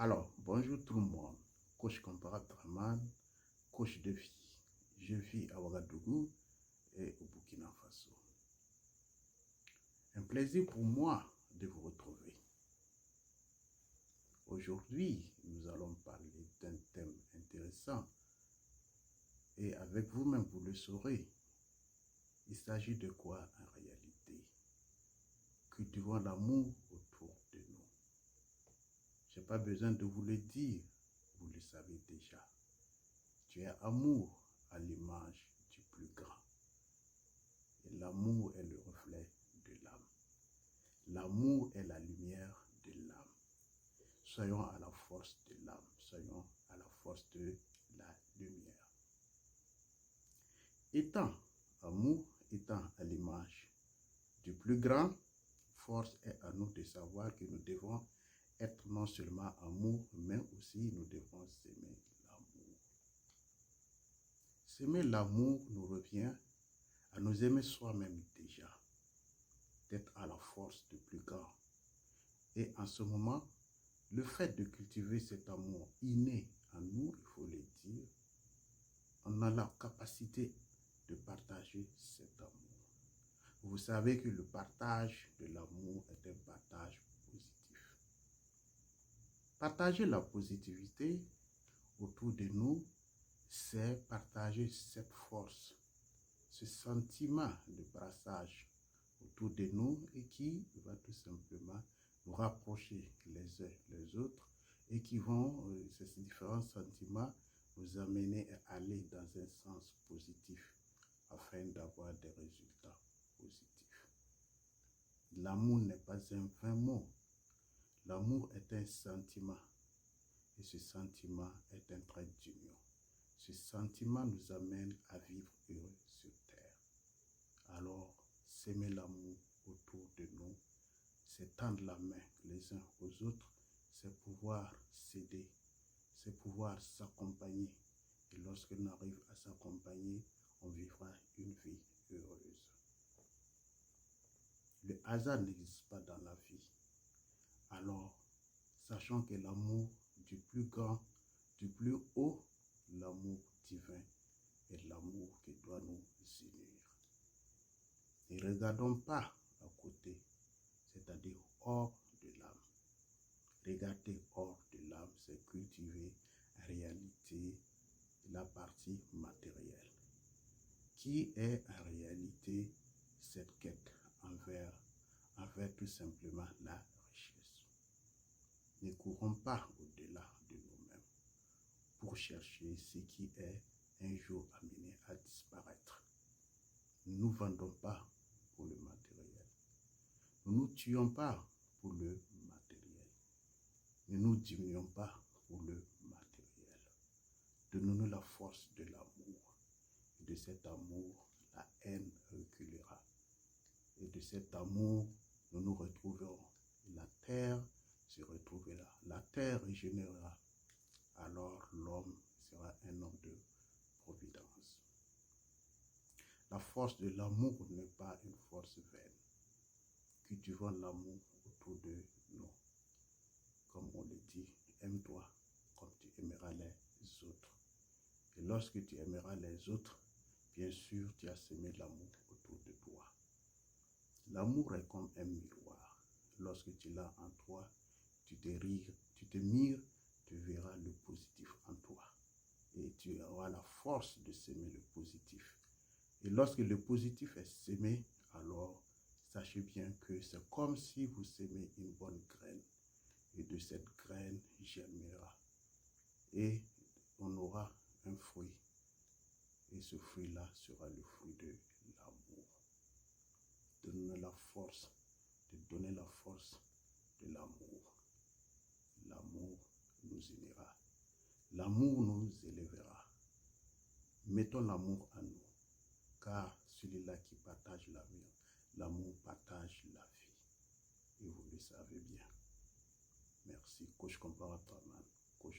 Alors, bonjour tout le monde. Coach Comparat Draman, coach de vie. Je vis à Ouagadougou et au Burkina Faso. Un plaisir pour moi de vous retrouver. Aujourd'hui, nous allons parler d'un thème intéressant et avec vous-même, vous le saurez. Il s'agit de quoi en réalité? Cultivons l'amour autour de nous. Je n'ai pas besoin de vous le dire, vous le savez déjà. Tu es amour à l'image du plus grand. Et l'amour est le reflet de l'âme. L'amour est la lumière de l'âme. Soyons à la force de l'âme. Soyons à la force de la lumière. Étant amour, étant à l'image du plus grand, force est à nous de savoir que nous devons être non seulement amour, mais aussi nous devons s'aimer l'amour. S'aimer l'amour nous revient à nous aimer soi-même déjà, d'être à la force du plus grand. Et en ce moment, le fait de cultiver cet amour inné en nous, il faut le dire, on a la capacité de partager cet amour. Vous savez que le partage de l'amour est un partage positif. Partager la positivité autour de nous, c'est partager cette force, ce sentiment de brassage autour de nous et qui va tout simplement nous rapprocher les uns les autres et qui vont, ces différents sentiments, nous amener à aller dans un sens positif afin d'avoir des résultats positifs. L'amour n'est pas un vain mot. L'amour est un sentiment et ce sentiment est un trait d'union. Ce sentiment nous amène à vivre heureux sur terre. Alors, s'aimer l'amour autour de nous, c'est tendre la main les uns aux autres, c'est pouvoir s'aider, c'est pouvoir s'accompagner. Et lorsqu'on arrive à s'accompagner, on vivra une vie heureuse. Le hasard n'existe pas dans la vie. Alors, sachant que l'amour du plus grand, du plus haut, l'amour divin est l'amour qui doit nous unir. Ne regardons pas à côté, c'est-à-dire hors de l'âme. Regarder hors de l'âme, c'est cultiver en réalité la partie matérielle, qui est en réalité cette quête envers tout simplement la richesse. Ne courons pas au-delà de nous-mêmes pour chercher ce qui est un jour amené à disparaître. Ne nous vendons pas pour le matériel. Ne nous tuons pas pour le matériel. Ne nous diminuons pas pour le matériel. Donnons-nous la force de l'amour. Et de cet amour, la haine reculera. Et de cet amour, nous nous retrouverons. La terre se retrouvera. La terre régénérera. Alors l'homme sera un homme de providence. La force de l'amour n'est pas une force vaine. Cultivons l'amour autour de nous. Comme on le dit, aime-toi comme tu aimeras les autres. Et lorsque tu aimeras les autres, bien sûr, tu as semé l'amour autour de toi. L'amour est comme un miroir. Lorsque tu l'as en toi, tu te mires, tu verras le positif en toi. Et tu auras la force de s'aimer le positif. Et lorsque le positif est sémé, alors sachez bien que c'est comme si vous sémez une bonne graine. Et de cette graine germera. Et on aura un fruit. Et ce fruit-là sera le fruit de l'amour. Donnez la force de donner la force de l'amour. L'amour nous unira. L'amour nous élèvera. Mettons l'amour en nous. Car celui-là qui partage l'amour partage la vie. Et vous le savez bien. Merci. Coach Comparat Draman. Coach